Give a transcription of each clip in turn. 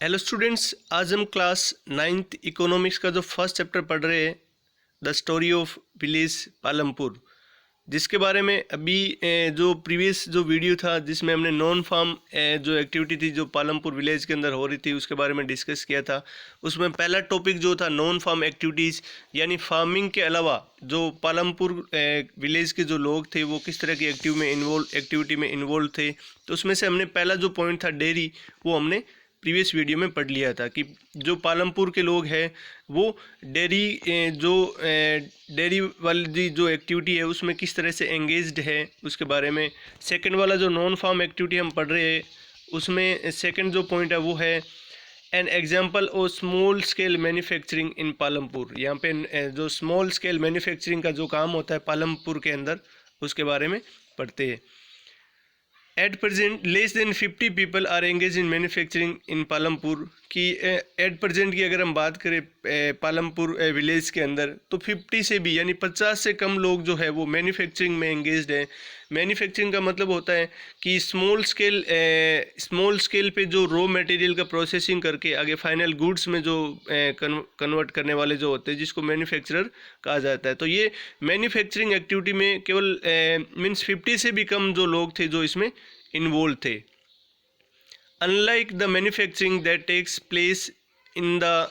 Hello students, आज हम class 9th economics का जो फर्स्ट चैप्टर पढ़ रहे हैं, the story of village Palampur, जिसके बारे में अभी जो प्रीवियस जो वीडियो था जिसमें हमने नॉन फार्म जो एक्टिविटी थी जो पालमपुर विलेज के अंदर हो रही थी उसके बारे में डिस्कस किया था। उसमें पहला टॉपिक जो था नॉन फार्म एक्टिविटीज़, यानी फार्मिंग के अलावा जो पालमपुर विलेज के जो लोग थे वो किस तरह की एक्टिविटी में इन्वॉल्व थे। तो उसमें से हमने पहला जो पॉइंट था डेयरी, वो हमने प्रीवियस वीडियो में पढ़ लिया था कि जो पालमपुर के लोग हैं वो डेयरी वाली जो एक्टिविटी है उसमें किस तरह से एंगेज्ड है उसके बारे में। सेकंड वाला जो नॉन फार्म एक्टिविटी हम पढ़ रहे हैं उसमें सेकंड जो पॉइंट है वो है an example of small scale manufacturing in Palampur. यहाँ पे जो स्मॉल स्केल मैन्युफैक्चरिंग का जो काम होता है पालमपुर के अंदर उसके बारे में पढ़ते हैं। At present less than 50 people are engage in manufacturing in Palampur की एट प्रेजेंट की अगर हम बात करें पालमपुर विलेज के अंदर तो 50 से भी यानी 50 से कम लोग जो है वो मैन्युफैक्चरिंग में एंगेज्ड है। मैन्युफैक्चरिंग का मतलब होता है कि स्मॉल स्केल पे जो रॉ मटेरियल का प्रोसेसिंग करके आगे फाइनल गुड्स में जो कन्वर्ट करने वाले जो होते हैं जिसको मैन्युफैक्चरर कहा जाता है। तो ये मैन्युफैक्चरिंग एक्टिविटी में केवल मीन्स 50 से भी कम जो लोग थे जो इसमें इन्वॉल्व थे। Unlike the manufacturing that takes place in the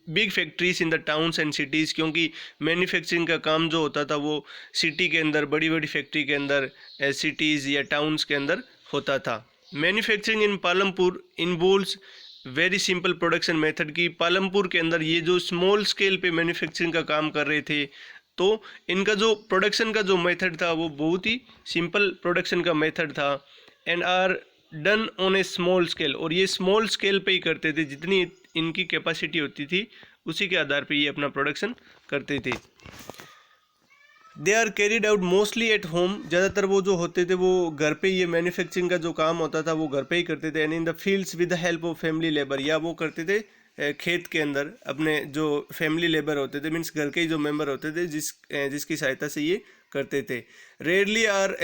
big factories in the towns and cities, क्योंकि मैन्युफैक्चरिंग का काम जो होता था वो सिटी के अंदर बड़ी बड़ी फैक्ट्री के अंदर सिटीज़ या टाउन्स के अंदर होता था। Manufacturing in Palampur involves very simple production method की पालमपुर के अंदर ये जो स्मॉल स्केल पे मैन्युफैक्चरिंग का काम कर रहे थे तो इनका जो प्रोडक्शन का जो मेथड था वो बहुत ही सिंपल प्रोडक्शन का मेथड था and are done on a small scale, और ये स्मॉल स्केल पे ही करते थे, जितनी इनकी कैपेसिटी होती थी उसी के आधार पे ये अपना प्रोडक्शन करते थे। They are carried out mostly at home, ज़्यादातर वो जो होते थे वो घर पे ये मैन्युफैक्चरिंग का जो काम होता था वो घर पे ही करते थे। And in the fields with the help of family labour, या वो करते थे खेत के अंदर अपने जो फैमिली लेबर होते थे मीन्स घर के ही जो मेंबर होते थे जिसकी सहायता से ये करते थे। Rarely are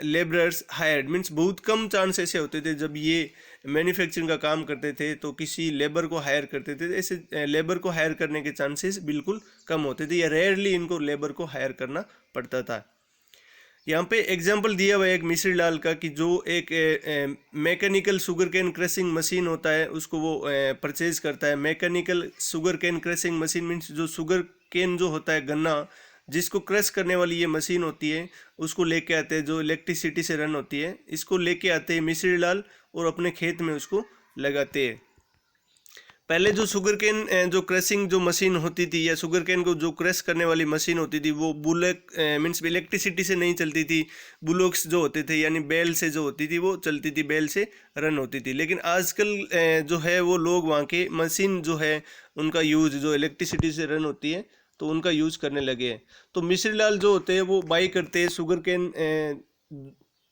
labourers hired, means बहुत कम चांस ऐसे होते थे जब ये मैन्युफैक्चरिंग का काम करते थे तो किसी लेबर को हायर करते थे। ऐसे लेबर को हायर करने के चांसेस बिल्कुल कम होते थे या रेयरली इनको लेबर को हायर करना पड़ता था। यहाँ पे एग्जाम्पल दिया हुआ है एक मिश्री लाल का कि जो एक mechanical sugar cane crushing machine होता है उसको वो परचेज करता है। Mechanical sugar cane crushing machine means जो शुगर कैन जो होता है गन्ना जिसको क्रश करने वाली ये मशीन होती है उसको लेके आते हैं, जो इलेक्ट्रिसिटी से रन होती है, इसको लेके आते हैं मिश्री लाल और अपने खेत में उसको लगाते हैं। पहले जो शुगर कैन जो क्रशिंग जो मशीन होती थी या शुगर कैन को जो क्रश करने वाली मशीन होती थी वो बुलक मीन्स इलेक्ट्रिसिटी से नहीं चलती थी, बुलोक्स जो होते थे यानी बैल से जो होती थी वो चलती थी, बैल से रन होती थी। लेकिन आजकल जो है वो लोग वहाँ के मशीन जो है उनका यूज जो इलेक्ट्रिसिटी से रन होती है तो उनका यूज करने लगे हैं। तो मिश्री लाल जो होते हैं वो बाई करते हैं शुगर कैन,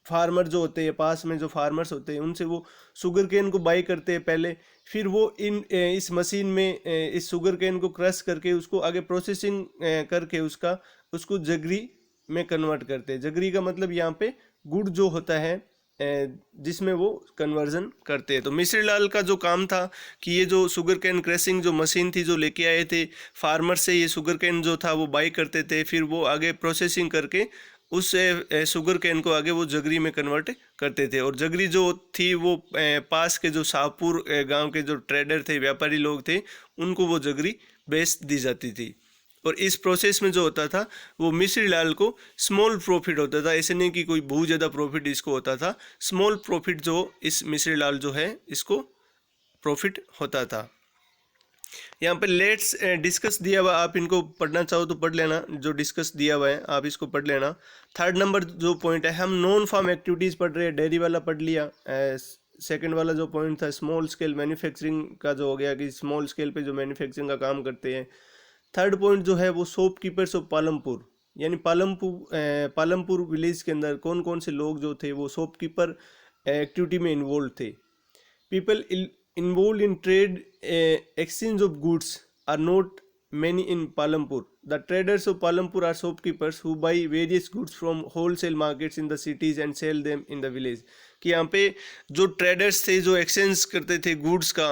फार्मर जो होते हैं पास में जो फार्मर्स होते हैं उनसे वो शुगर कैन को बाई करते हैं पहले, फिर वो इस मशीन में इस शुगर कैन को क्रश करके उसको आगे प्रोसेसिंग करके उसको जगरी में कन्वर्ट करते हैं। जगरी का मतलब यहाँ पे गुड़ जो होता है जिसमें वो कन्वर्जन करते हैं। तो मिश्री लाल का जो काम था कि ये जो शुगर कैन क्रशिंग जो मशीन थी जो लेके आए थे फार्मर से, ये शुगर कैन जो था वो बाई करते थे, फिर वो आगे प्रोसेसिंग करके उस शुगर कैन को आगे वो जगरी में कन्वर्ट करते थे। और जगरी जो थी वो पास के जो शाहपुर गांव के जो ट्रेडर थे, व्यापारी लोग थे, उनको वो जगरी बेच दी जाती थी। और इस प्रोसेस में जो होता था वो मिश्री लाल को स्मॉल प्रॉफिट होता था, ऐसे नहीं कि कोई बहुत ज़्यादा प्रॉफिट इसको होता था, स्मॉल प्रॉफिट जो इस मिश्री लाल जो है इसको प्रॉफिट होता था। यहाँ पे लेट्स डिस्कस दिया हुआ, आप इनको पढ़ना चाहो तो पढ़ लेना, जो डिस्कस दिया हुआ है आप इसको पढ़ लेना। थर्ड नंबर जो पॉइंट है, हम नॉन फार्म एक्टिविटीज़ पढ़ रहे हैं, डेयरी वाला पढ़ लिया। सेकंड वाला जो पॉइंट था स्मॉल स्केल मैन्युफैक्चरिंग का जो हो गया कि स्मॉल स्केल पे जो मैन्युफैक्चरिंग का काम करते हैं। थर्ड पॉइंट जो है वो शॉपकीपर्स ऑफ पालमपुर, यानी पालमपुर विलेज के अंदर कौन कौन से लोग जो थे वो शॉपकीपर एक्टिविटी में इन्वॉल्व थे। People involved in trade exchange of goods are not many in Palampur. The traders of Palampur are shopkeepers who buy various goods from wholesale markets in the cities and sell them in the village. कि यहाँ पे जो traders थे जो exchange करते थे goods का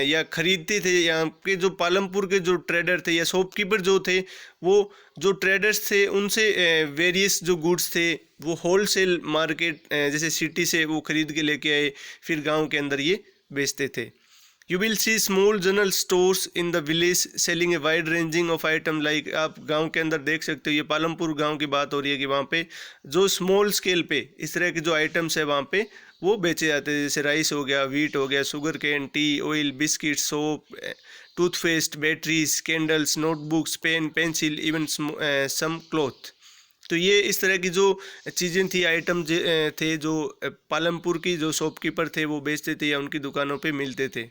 या खरीदते थे, यहाँ के जो पालमपुर के जो ट्रेडर थे या शॉपकीपर जो थे, वो जो ट्रेडर्स थे उनसे वेरियस जो गुड्स थे वो होलसेल मार्केट जैसे सिटी से वो खरीद के लेके आए, फिर गांव के अंदर ये बेचते थे। You will see small general stores in the village selling a wide ranging of item like, आप गांव के अंदर देख सकते हो, ये पालमपुर गांव की बात हो रही है कि वहाँ पे जो स्मॉल स्केल पे इस तरह के जो आइटम्स है वहाँ पे वो बेचे जाते हैं, जैसे राइस हो गया, व्हीट हो गया, sugar cane, tea, oil, biscuit, soap, toothpaste, batteries, candles, notebooks, pen, pencil, even some cloth. तो ये इस तरह की जो चीज़ें थी, आइटम थे जो पालमपुर की जो शॉपकीपर थे वो बेचते थे या उनकी दुकानों पे मिलते थे।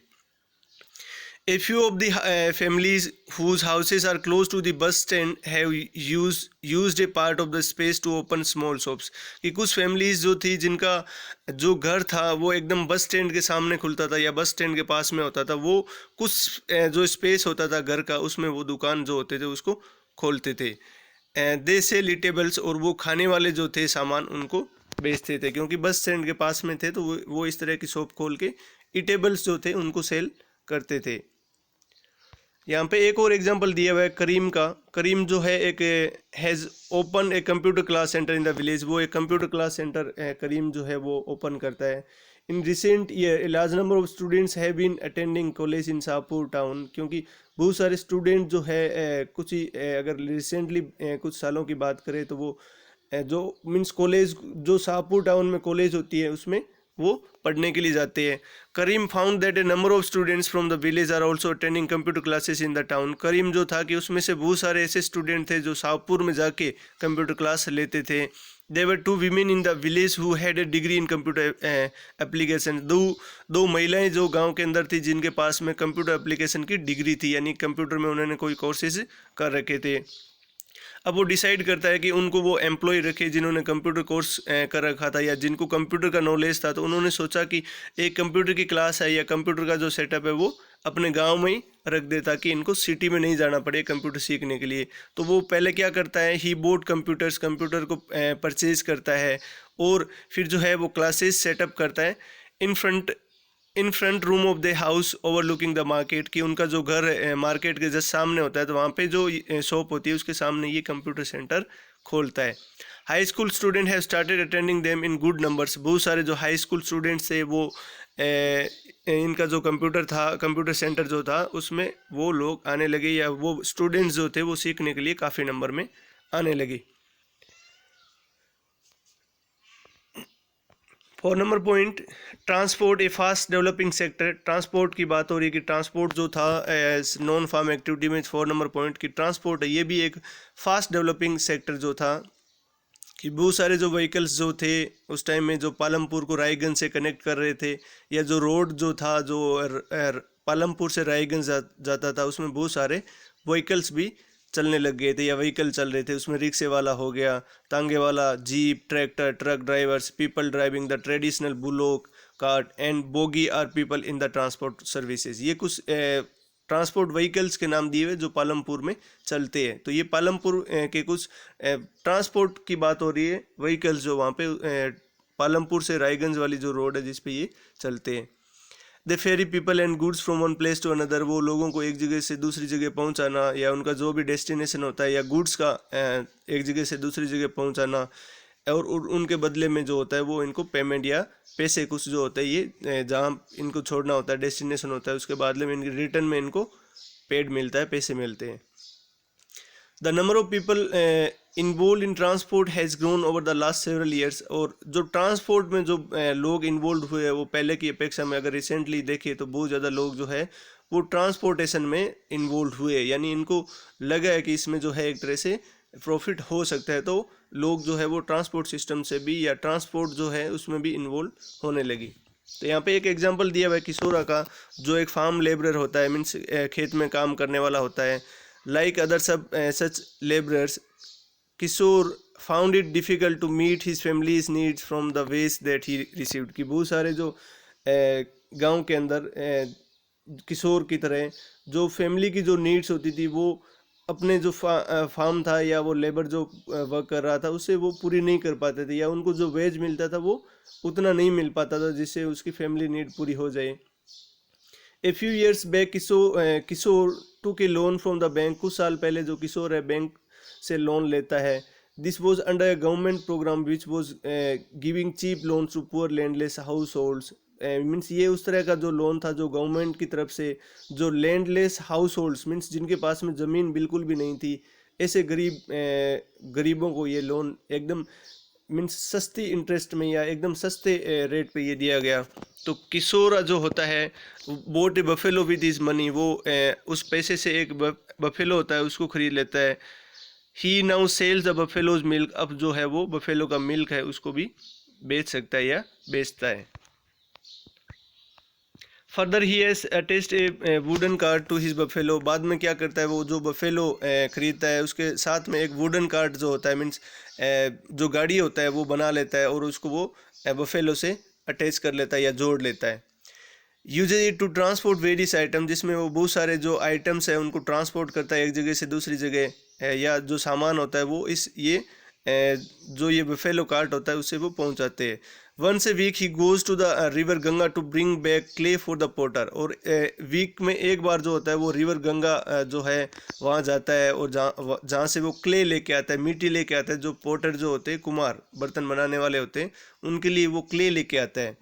A few of the families whose houses are close to the bus stand have used a part of the space to open small shops। कि कुछ फैमिलीज जो थी जिनका जो घर था वो एकदम बस स्टैंड के सामने खुलता था या बस स्टैंड के पास में होता था, वो कुछ जो स्पेस होता था घर का उसमें वो दुकान जो होते थे उसको खोलते थे। दे सेल ईटेबल्स, और वो खाने वाले जो थे सामान उनको बेचते थे, क्योंकि बस स्टैंड के पास में थे तो वो इस तरह की शॉप खोल के ईटेबल्स जो थे उनको सेल करते थे। यहाँ पे एक और एग्जांपल दिया हुआ है करीम का। करीम जो है एक has open a computer class centre in the village, वो एक कंप्यूटर क्लास सेंटर करीम जो है वो ओपन करता है। In recent year a large number of students have been attending college in Shahpur town, क्योंकि बहुत सारे स्टूडेंट जो है कुछ ही अगर रिसेंटली कुछ सालों की बात करें तो वो जो मीन्स कॉलेज जो शाहपुर टाउन में कॉलेज होती है उसमें वो पढ़ने के लिए जाते हैं। Karim found that a number of students from the village are also attending computer classes in the town. Karim जो था कि उसमें से बहुत सारे ऐसे स्टूडेंट थे जो शाहपुर में जाके कंप्यूटर क्लास लेते थे। There were 2 women in the village who had a degree in computer application। दो महिलाएं जो गांव के अंदर थी जिनके पास में कंप्यूटर एप्लीकेशन की डिग्री थी, यानी कंप्यूटर में उन्होंने कोई कोर्सेज कर रखे थे। अब वो डिसाइड करता है कि उनको वो एम्प्लॉय रखे जिन्होंने कंप्यूटर कोर्स कर रखा था या जिनको कंप्यूटर का नॉलेज था। तो उन्होंने सोचा कि एक कंप्यूटर की क्लास है या कंप्यूटर का जो सेटअप है वो अपने गांव में ही रख दे ताकि इनको सिटी में नहीं जाना पड़े कंप्यूटर सीखने के लिए। तो वो पहले क्या करता है, ही बोट कंप्यूटर्स, कंप्यूटर को परचेज करता है और फिर जो है वो क्लासेस सेटअप करता है in front room of the house overlooking the market, कि उनका जो घर है मार्केट के जस्ट सामने होता है, तो वहाँ पे जो शॉप होती है उसके सामने ये कंप्यूटर सेंटर खोलता है। High school student have started attending them in good numbers. बहुत सारे जो हाई स्कूल स्टूडेंट्स थे वो इनका जो कंप्यूटर सेंटर जो था उसमें वो लोग आने लगे या वो स्टूडेंट्स जो थे वो सीखने के लिए काफ़ी नंबर में आने लगे। 4 नंबर पॉइंट, ट्रांसपोर्ट ए फास्ट डेवलपिंग सेक्टर। ट्रांसपोर्ट की बात हो रही है कि ट्रांसपोर्ट जो था एज नॉन फार्म एक्टिविटी में 4 नंबर पॉइंट की ट्रांसपोर्ट है, ये भी एक फास्ट डेवलपिंग सेक्टर जो था कि बहुत सारे जो व्हीकल्स जो थे उस टाइम में जो पालमपुर को रायगंज से कनेक्ट कर रहे थे या जो रोड जो था जो पालमपुर से रायगंज जाता था उसमें बहुत सारे व्हीकल्स भी चलने लग गए थे या व्हीकल चल रहे थे। उसमें रिक्शे वाला हो गया, तांगे वाला, jeep, tractor, truck drivers, people driving the traditional bullock cart and bogie are people in the transport services. ये कुछ ट्रांसपोर्ट व्हीकल्स के नाम दिए हुए जो पालमपुर में चलते हैं। तो ये पालमपुर के कुछ ट्रांसपोर्ट की बात हो रही है, व्हीकल्स जो वहाँ पे पालमपुर से रायगंज वाली जो रोड है जिस पे ये चलते हैं। The ferry people and goods from one place to another, वो लोगों को एक जगह से दूसरी जगह पहुंचाना या उनका जो भी डेस्टिनेशन होता है या गुड्स का एक जगह से दूसरी जगह पहुंचाना और उनके बदले में जो होता है वो इनको पेमेंट या पैसे कुछ जो होता है ये जहाँ इनको छोड़ना होता है डेस्टिनेशन होता है उसके बदले में इनके रिटर्न में इनको पेड मिलता है, पैसे मिलते हैं। The number of people involve in transport has grown over the last several years. और जो ट्रांसपोर्ट में जो लोग इन्वॉल्व हुए वो पहले की अपेक्षा में अगर रिसेंटली देखिए तो बहुत ज़्यादा लोग जो है वो ट्रांसपोर्टेशन में इन्वॉल्व हुए, यानी इनको लगा है कि इसमें जो है एक तरह से प्रॉफिट हो सकता है, तो लोग जो है वो ट्रांसपोर्ट सिस्टम से भी या ट्रांसपोर्ट जो है उसमें भी इन्वॉल्व होने लगी। तो यहाँ पे एक एग्जांपल दिया हुआ है किशोरा का, जो एक फार्म लेबरर होता है, मीन्स खेत में काम करने वाला होता है। लाइक अदर सब such labourers, Kishore found it difficult to meet his families needs from the wage that he received. कि बहुत सारे जो गांव के अंदर किशोर की तरह जो फैमिली की जो नीड्स होती थी वो अपने जो फार्म था या वो लेबर जो वर्क कर रहा था उससे वो पूरी नहीं कर पाते थे, या उनको जो वेज मिलता था वो उतना नहीं मिल पाता था जिससे उसकी फैमिली नीड पूरी हो जाए। A few years back Kishore took loan from the bank, कुछ साल पहले जो किशोर है बैंक से लोन लेता है। This was under a government programme which was giving cheap loan to poor landless households. Means ये उस तरह का जो लोन था जो गवर्नमेंट की तरफ से जो लैंडलेस हाउस होल्ड्स मीन्स जिनके पास में ज़मीन बिल्कुल भी नहीं थी, ऐसे गरीबों को ये लोन एकदम मीन्स सस्ती इंटरेस्ट में या एकदम सस्ते रेट पे ये दिया गया। तो किशोर जो होता है boat A buffalo with his money, वो उस पैसे से एक बफेलो होता है उसको खरीद लेता है। He now sells the buffaloes milk, अब जो है वो बफेलो का मिल्क है उसको भी बेच सकता है या बेचता है। Further he has attached a wooden cart to his buffalo, बाद में क्या करता है वो जो बफेलो खरीदता है उसके साथ में एक वुडन कार्ट जो होता है मीन्स जो गाड़ी होता है वो बना लेता है और उसको वो बफेलो से अटैच कर लेता है या जोड़ लेता है। Usually to transport various item, जिसमें वो बहुत सारे जो आइटम्स है उनको ट्रांसपोर्ट करता है एक जगह से दूसरी जगह, या जो सामान होता है वो जो ये बफेलो कार्ट होता है उससे वो पहुंचाते हैं। Once a week he goes to the river Ganga to bring back clay for the potter, और वीक में एक बार जो होता है वो रिवर गंगा जो है वहाँ जाता है और जहाँ से वो क्ले लेके आता है, मिट्टी लेके आता है। जो पोटर जो होते हैं कुम्हार बर्तन बनाने वाले होते हैं उनके लिए वो क्ले लेके आता है।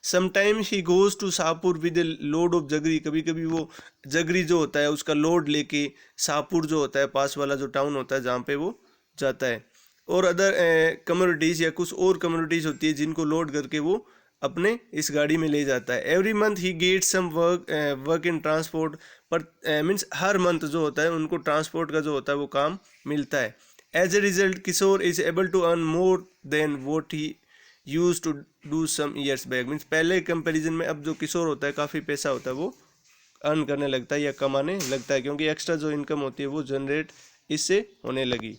Sometimes he goes to Shahpur with a load of jaggery, कभी कभी वो जगरी जो होता है उसका लोड लेके शाहपुर जो होता है पास वाला जो टाउन होता है जहाँ पे वो जाता है। और अदर कम्युनिटीज़ या कुछ और कम्युनिटीज़ होती है जिनको लोड करके वो अपने इस गाड़ी में ले जाता है। Every month he get some work in transport, पर मीन्स हर मंथ जो होता है उनको ट्रांसपोर्ट का जो होता है वो काम मिलता है। As a result Kishore is able to earn more than what he use to do some years back, means पहले कंपेरिजन में अब जो किशोर होता है काफ़ी पैसा होता है वो अर्न करने लगता है या कमाने लगता है, क्योंकि एक्स्ट्रा जो इनकम होती है वो जनरेट इससे होने लगी।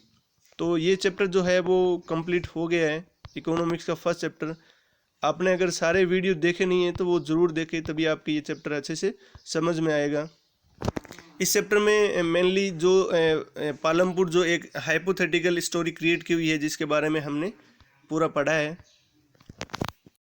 तो ये चैप्टर जो है वो कंप्लीट हो गया है, इकोनॉमिक्स का फर्स्ट चैप्टर। आपने अगर सारे वीडियो देखे नहीं है तो वो ज़रूर देखें, तभी आपकी ये चैप्टर अच्छे से समझ में आएगा। इस चैप्टर में मेनली जो पालमपुर जो एक हाइपोथेटिकल स्टोरी क्रिएट की हुई है जिसके बारे में हमने पूरा पढ़ा है।